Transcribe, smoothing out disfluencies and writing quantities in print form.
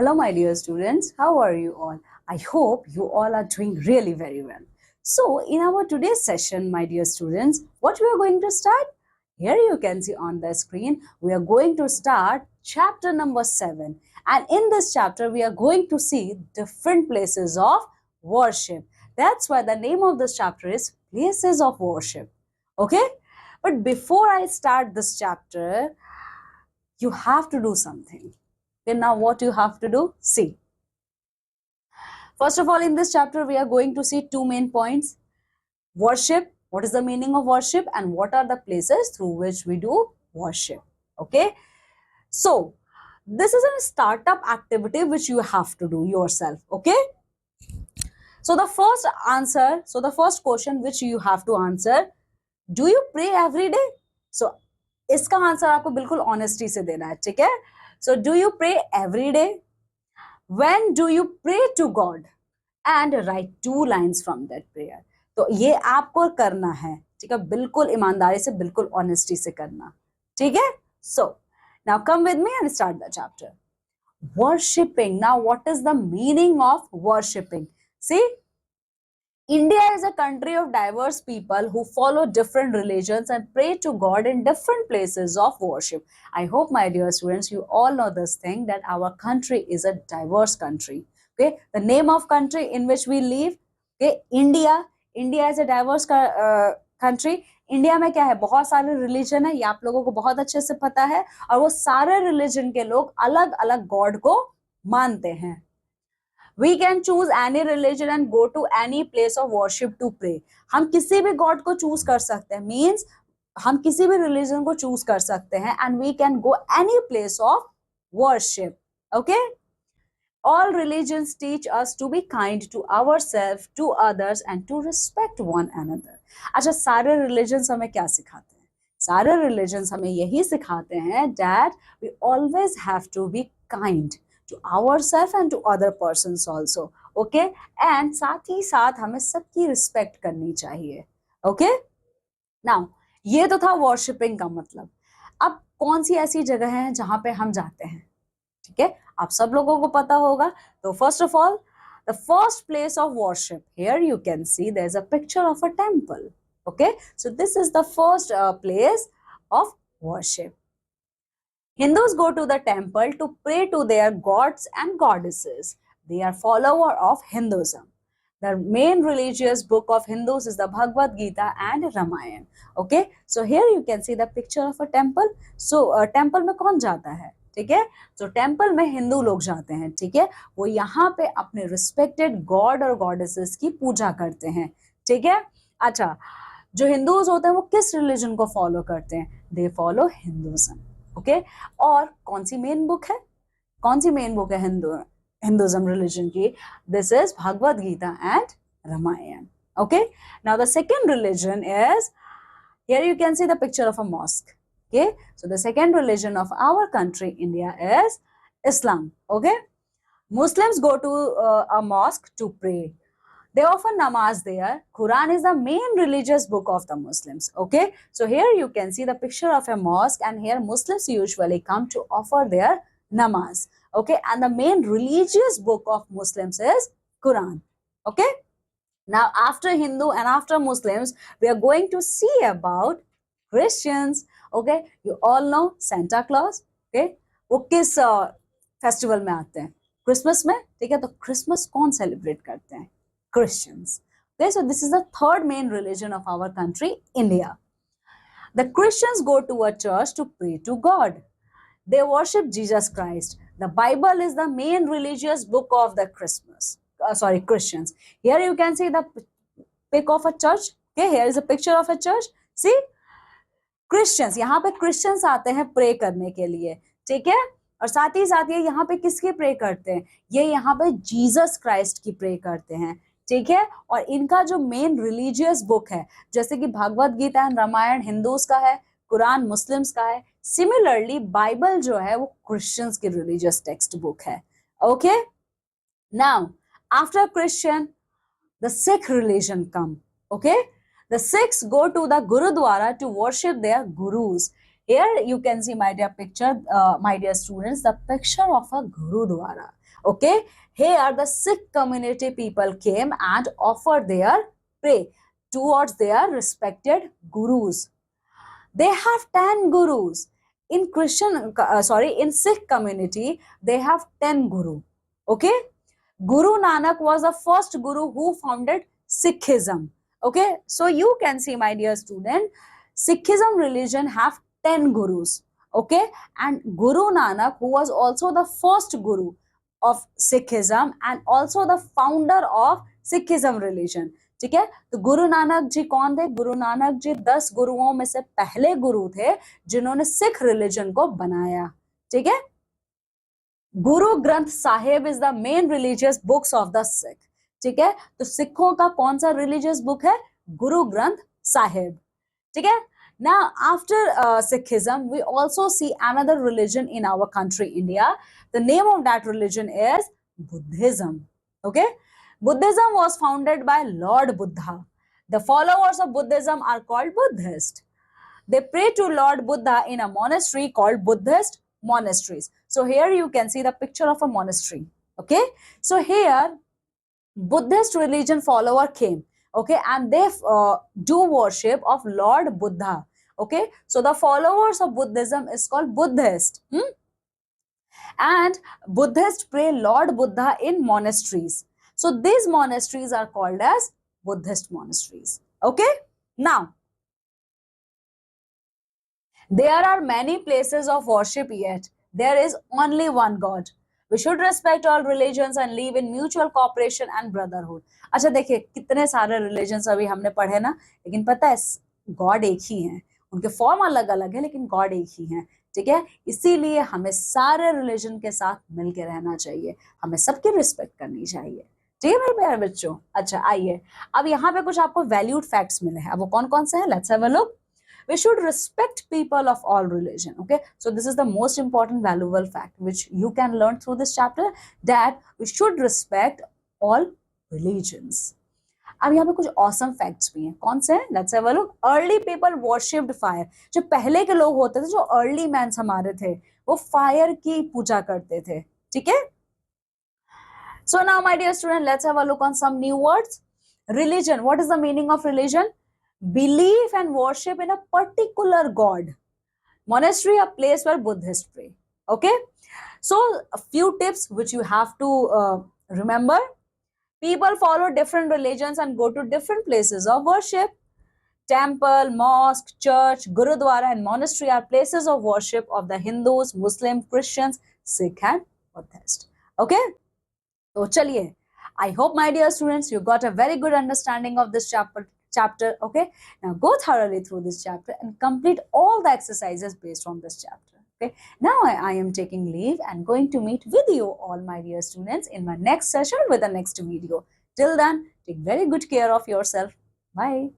Hello, my dear students. How are you all? I hope you all are doing really very well. So, in our today's session, my dear students, what we are going to start? Here you can see on the screen, we are going to start chapter number 7. And in this chapter, we are going to see different places of worship. That's why the name of this chapter is Places of Worship. Okay? But before I start this chapter, you have to do something. Okay, now what you have to do? See. First of all, in this chapter, we are going to see two main points. Worship, what is the meaning of worship, and what are the places through which we do worship. Okay. So, this is a startup activity which you have to do yourself. Okay. So, the first question which you have to answer, do you pray every day? So, इसका answer आपको बिल्कुल honesty से देना है, ठीक है? So, do you pray every day? When do you pray to God? And write 2 lines from that prayer. तो ये आपको करना है, ठीक है? बिल्कुल ईमानदारी से, बिल्कुल ऑनेस्टी से करना, ठीक है? So, now come with me and start the chapter. Worshipping. Now, what is the meaning of worshipping? See, India is a country of diverse people who follow different religions and pray to God in different places of worship. I hope, my dear students, you all know this thing that our country is a diverse country. Okay, the name of country in which we live, okay, India is a diverse country. India में क्या है, बहुत सारे religion है, ये आप लोगों को बहुत अच्छे से पता है, और वो सारे रिलीजन के लोग अलग अलग गॉड को मानते हैं. We can choose any religion and go to any place of worship to pray. हम किसी भी गॉड को चूज कर सकते हैं, मीन्स हम किसी भी रिलीजन को चूज कर सकते हैं, and we can go any place of worship. Okay. All religions teach us to be kind to ourselves, to others, and to respect one another. अच्छा, सारे religions हमें क्या सिखाते हैं? सारे religions हमें यही सिखाते हैं that we always have to be kind to ourselves and to other persons also. Okay? And साथ ही साथ हमें सबकी respect करनी चाहिए. Okay? Now, ये तो था worshipping का मतलब. अब कौन सी ऐसी जगह है जहां पे हम जाते हैं? ठीक है, आप सब लोगों को पता होगा. तो first of all, the first place of worship, here you can see there is a picture of a temple. Okay, so this is the first place of worship. Hindus go to the temple to pray to their gods and goddesses. They are follower of Hinduism. The main religious book of Hindus is the Bhagavad Gita and Ramayana. Okay, so here you can see the picture of a temple. So temple में कौन जाता है? ठीक है, तो temple में हिंदू लोग जाते हैं, ठीक है, वो यहाँ पे अपने रिस्पेक्टेड गॉड और गॉडेसेस की पूजा करते हैं, ठीक है. अच्छा, जो हिंदूज होते हैं वो किस रिलीजन को फॉलो करते हैं? They follow Hinduism. ओके, और कौन सी मेन बुक है? कौन सी मेन बुक है हिंदुइज्म रिलीजन की? This is Bhagavad Gita and Ramayana. Okay, now the second religion is, here you can see the picture of a mosque. Okay, so the second religion of our country, India, is Islam. Okay, Muslims go to a mosque to pray. They offer namaz there. Quran is the main religious book of the Muslims. Okay, so here you can see the picture of a mosque, and here Muslims usually come to offer their namaz. Okay, and the main religious book of Muslims is Quran. Okay, now after Hindu and after Muslims, we are going to see about Christians. Okay, you all know Santa Claus. Okay, वो किस festival में आते हैं? Christmas में, ठीक है. तो Christmas कौन सेलिब्रेट करते हैं? Christians. Okay, so this is the third main religion of our country, India. The Christians go to a church to pray to God. They worship Jesus Christ. The Bible is the main religious book of the Christians. Here you can see the pic of a church. Okay, here is a picture of a church. See, Christians, यहाँ पे Christians आते हैं pray करने के लिए, ठीक है. और साथ ही साथ ये यहाँ पे किसकी प्रे करते हैं? ये यहाँ पे जीसस क्राइस्ट की प्रे करते हैं, ठीक है. और इनका जो मेन रिलीजियस बुक है, जैसे कि भगवद गीता एंड रामायण हिंदूज का है, कुरान मुस्लिम्स का है, सिमिलरली बाइबल जो है वो क्रिश्चियंस की रिलीजियस टेक्स्ट बुक है. Okay, now after Christian the Sikh religion come. Okay, the Sikhs go to the Gurudwara to worship their gurus. Here you can see, my dear students, the picture of a Gurudwara. Okay, here the Sikh community people came and offered their pray towards their respected gurus. They have 10 gurus. In in Sikh community, they have 10 guru. Okay, Guru Nanak was the first guru who founded Sikhism. Okay, so you can see, my dear student, Sikhism religion have 10 gurus. Okay, and Guru Nanak, who was also the first guru of Sikhism and also the founder of Sikhism religion. ठीक है, तो गुरु नानक जी कौन थे? गुरु नानक जी 10 गुरुओं में से पहले गुरु थे जिन्होंने सिख रिलीजन को बनाया. ठीक है, Guru Granth Sahib is the main religious books of the Sikh. ठीक है, तो सिखों का कौन सा रिलीजियस बुक है? गुरु ग्रंथ साहिब. ठीक है, now after Sikhism we also see another religion in our country India. The name of that religion is Buddhism. Okay, Buddhism was founded by Lord Buddha. The followers of Buddhism are called Buddhists. They pray to Lord Buddha in a monastery called Buddhist monasteries. So here you can see the picture of a monastery. Okay, so here Buddhist religion follower came. Okay, and they do worship of Lord Buddha. Okay, so the followers of Buddhism is called Buddhist. And Buddhists pray Lord Buddha in monasteries. So these monasteries are called as Buddhist monasteries. Okay, now there are many places of worship, yet there is only one God. We should respect all religions and live in mutual cooperation and brotherhood. अच्छा देखिए, कितने सारे religions अभी हमने पढ़े ना, लेकिन पता है God एक ही है. उनके फॉर्म अलग अलग है लेकिन God एक ही है. ठीक है, इसीलिए हमें सारे रिलीजन के साथ मिलके रहना चाहिए, हमें सबकी रिस्पेक्ट करनी चाहिए. ठीक है मेरे प्यारे बच्चों. अच्छा आइए, अब यहाँ पे कुछ आपको वैल्यूड फैक्ट्स मिले हैं. अब वो कौन कौन से हैं? Let's have a look. We should respect people of all religion. Okay, so this is the most important valuable fact which you can learn through this chapter, that we should respect all religions. अब यहाँ पे कुछ awesome facts भी हैं. कौन से हैं? Let's have a look. Early people worshipped fire. जो पहले के लोग होते थे, जो early men हमारे थे, वो fire की पूजा करते थे. ठीक है? So now my dear student, let's have a look on some new words. Religion. What is the meaning of religion? Belief and worship in a particular god. Monastery, a place where Buddhists pray. Okay, so a few tips which you have to remember. People follow different religions and go to different places of worship. Temple, mosque, church, gurudwara and monastery are places of worship of the Hindus, Muslims, Christians, Sikh and Buddhist. Okay, so chaliye, I hope my dear students you got a very good understanding of this chapter. Okay, now go thoroughly through this chapter and complete all the exercises based on this chapter. Okay, now I am taking leave and going to meet with you all my dear students in my next session with the next video. Till then, take very good care of yourself. Bye.